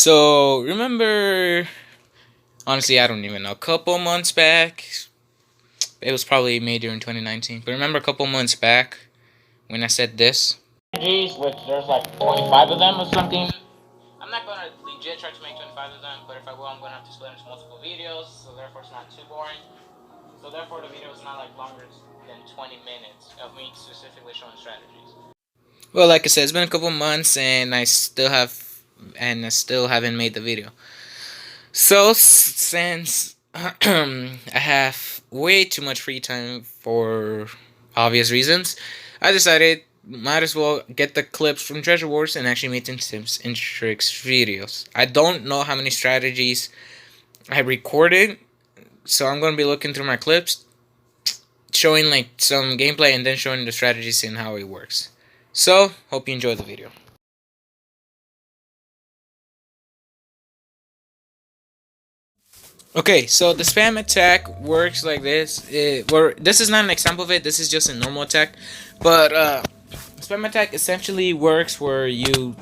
So remember, honestly, I don't even know. A couple months back, it was probably made during 2019. But remember, a couple months back when I said this, which there's like 25 of them or something. I'm not gonna legit try to make 25 of them, but if I will, I'm gonna have to split into multiple videos, so therefore it's not too boring. So therefore the video is not like longer than 20 minutes of me specifically showing strategies. Well, like I said, it's been a couple months, and I still haven't made the video. So since I have way too much free time for obvious reasons, I decided might as well get the clips from Treasure Wars and actually make them tips and tricks videos. I don't know how many strategies I recorded, so I'm gonna be looking through my clips, showing like some gameplay and then showing the strategies and how it works. So hope you enjoy the video. Okay, so the spam attack works like this. This is not an example of it. This is just a normal attack, but spam attack essentially works where you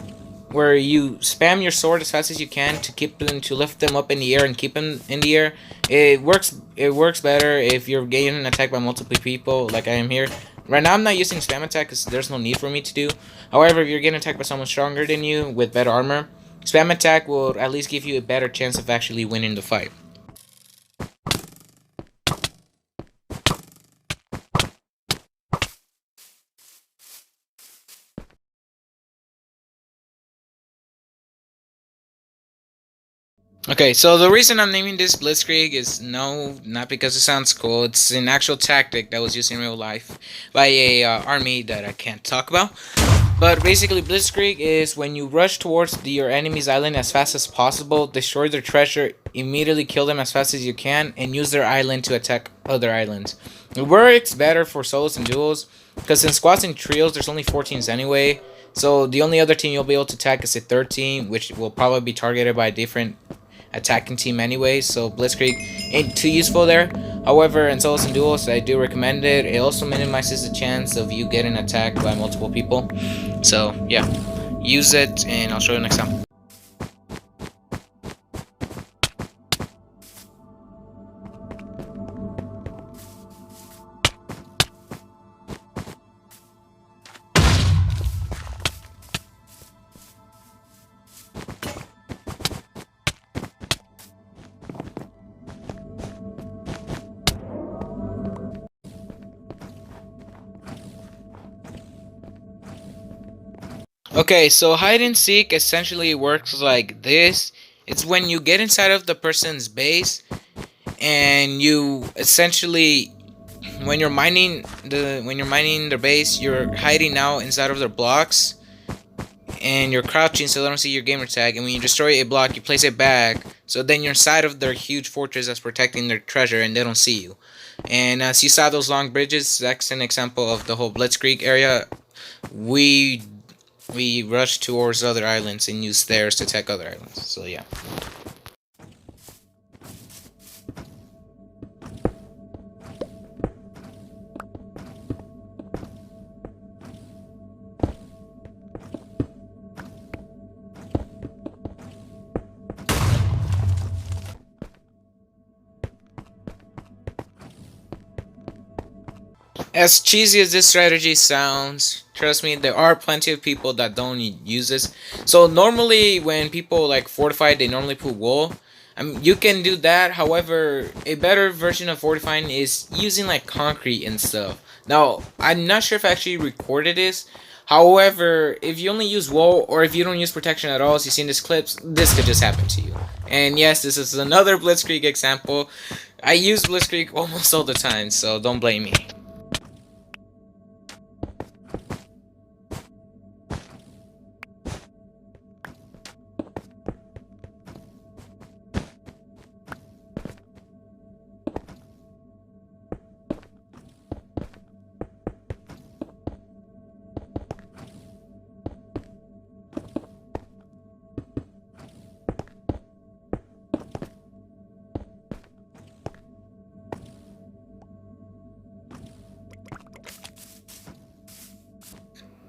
spam your sword as fast as you can to lift them up in the air and keep them in the air. It works better if you're getting attacked by multiple people, like I am here. Right now, I'm not using spam attack because there's no need for me to do. However, if you're getting attacked by someone stronger than you with better armor, spam attack will at least give you a better chance of actually winning the fight. Okay, so the reason I'm naming this blitzkrieg is not because it sounds cool. It's an actual tactic that was used in real life by a army that I can't talk about. But basically, blitzkrieg is when you rush towards your enemy's island as fast as possible, destroy their treasure, immediately kill them as fast as you can, and use their island to attack other islands. It works better for solos and duos, because in squads and trios, there's only 4 teams anyway. So the only other team you'll be able to attack is a third team, which will probably be targeted by a different attacking team anyway, so blitzkrieg ain't too useful there. However, in solos and duos, I do recommend it. It also minimizes the chance of you getting attacked by multiple people. So yeah, use it, and I'll show you next time. Okay, so hide and seek essentially works like this. It's when you get inside of the person's base, and you essentially, when you're mining their base, you're hiding out inside of their blocks, and you're crouching so they don't see your gamer tag. And when you destroy a block, you place it back, so then you're inside of their huge fortress that's protecting their treasure, and they don't see you. And as you saw those long bridges, that's an example of the whole blitzkrieg area. We rush towards other islands and use theirs to attack other islands. So yeah. As cheesy as this strategy sounds, trust me, there are plenty of people that don't use this. So normally when people like fortify, they normally put wool. I mean, you can do that. However, a better version of fortifying is using like concrete and stuff. Now, I'm not sure if I actually recorded this. However, if you only use wool, or if you don't use protection at all, as you've seen this clips, this could just happen to you. And yes, this is another blitzkrieg example. I use blitzkrieg almost all the time, so don't blame me.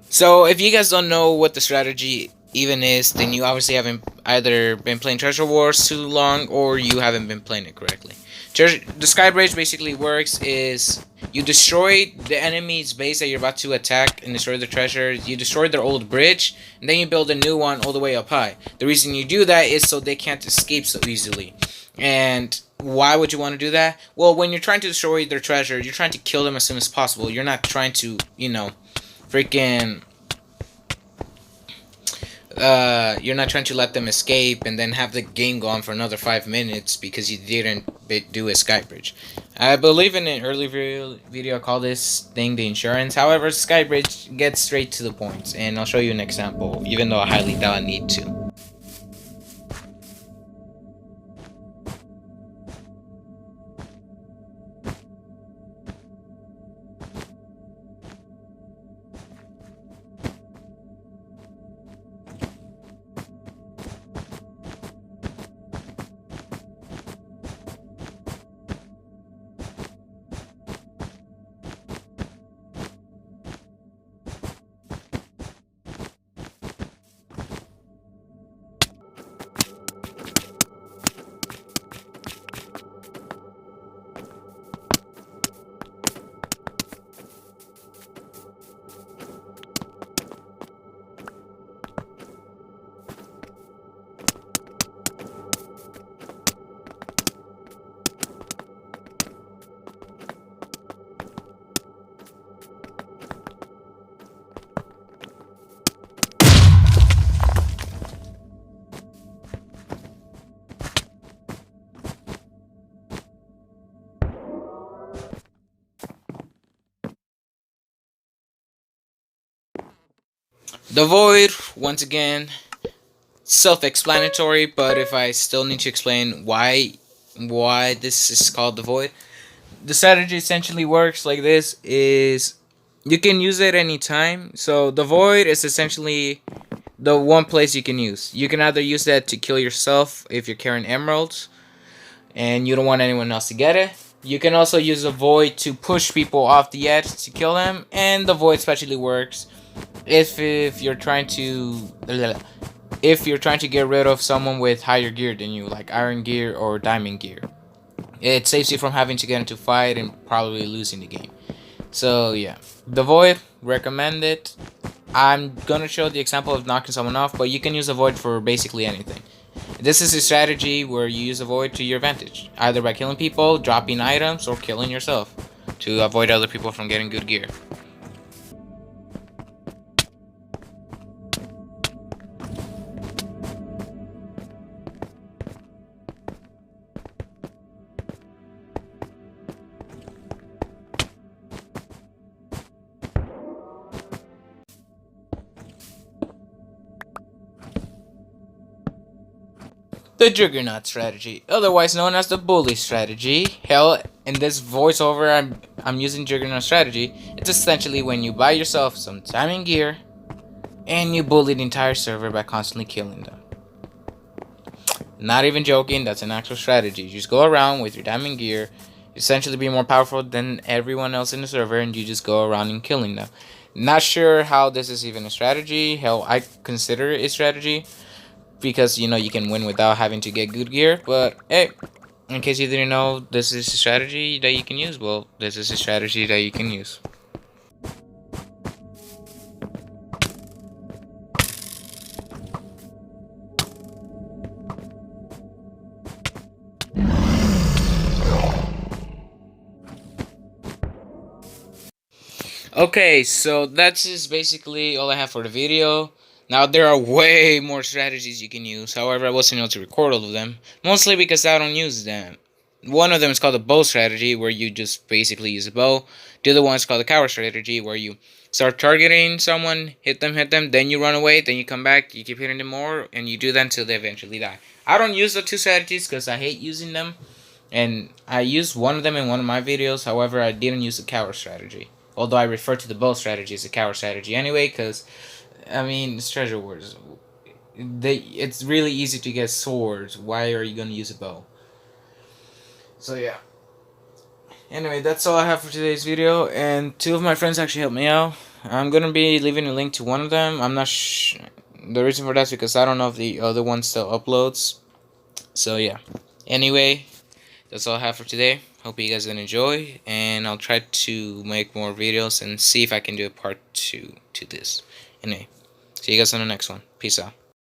So if you guys don't know what the strategy even is, then you obviously haven't either been playing Treasure Wars too long or you haven't been playing it correctly. The Sky Bridge basically works is you destroy the enemy's base that you're about to attack and destroy the treasure. You destroy their old bridge, and then you build a new one all the way up high. The reason you do that is so they can't escape so easily. And why would you want to do that? Well, when you're trying to destroy their treasure, you're trying to kill them as soon as possible. You're not trying to, freaking... you're not trying to let them escape and then have the game go on for another 5 minutes because you didn't do a sky bridge. I believe in an early video I call this thing the insurance. However, sky bridge gets straight to the point, and I'll show you an example, even though I highly doubt I need to. The Void, once again, self-explanatory, but if I still need to explain why this is called the Void, the strategy essentially works like this: is you can use it anytime. So the Void is essentially the one place you can use. You can either use that to kill yourself if you're carrying emeralds and you don't want anyone else to get it. You can also use the Void to push people off the edge to kill them, and the Void especially works if you're trying to get rid of someone with higher gear than you, like iron gear or diamond gear. It saves you from having to get into a fight and probably losing the game. So yeah, the Void, recommend it. I'm gonna show the example of knocking someone off, but you can use the Void for basically anything. This is a strategy where you use the Void to your advantage, either by killing people, dropping items, or killing yourself to avoid other people from getting good gear. The Juggernaut strategy, otherwise known as the bully strategy. Hell, in this voiceover I'm using Juggernaut strategy. It's essentially when you buy yourself some time and gear and you bully the entire server by constantly killing them. Not even joking, that's an actual strategy. You just go around with your diamond gear, essentially be more powerful than everyone else in the server, and you just go around and killing them. Not sure how this is even a strategy. Hell, I consider it a strategy, because you can win without having to get good gear. But hey, in case you didn't know, this is a strategy that you can use. Well, this is a strategy that you can use. Okay, so that's just basically all I have for the video. Now, there are way more strategies you can use. However, I wasn't able to record all of them, mostly because I don't use them. One of them is called the bow strategy, where you just basically use a bow. The other one is called the coward strategy, where you start targeting someone, hit them, then you run away, then you come back, you keep hitting them more, and you do that until they eventually die. I don't use the two strategies because I hate using them, and I used one of them in one of my videos. However, I didn't use the coward strategy. Although I refer to the bow strategy as a coward strategy anyway, because, I mean, it's Treasure Wars. It's really easy to get swords. Why are you going to use a bow? So, yeah. Anyway, that's all I have for today's video, and two of my friends actually helped me out. I'm going to be leaving a link to one of them. I'm not The reason for that is because I don't know if the other one still uploads. So yeah. Anyway, that's all I have for today. Hope you guys enjoy, and I'll try to make more videos and see if I can do a part 2 to this. Anyway, see you guys on the next one. Peace out.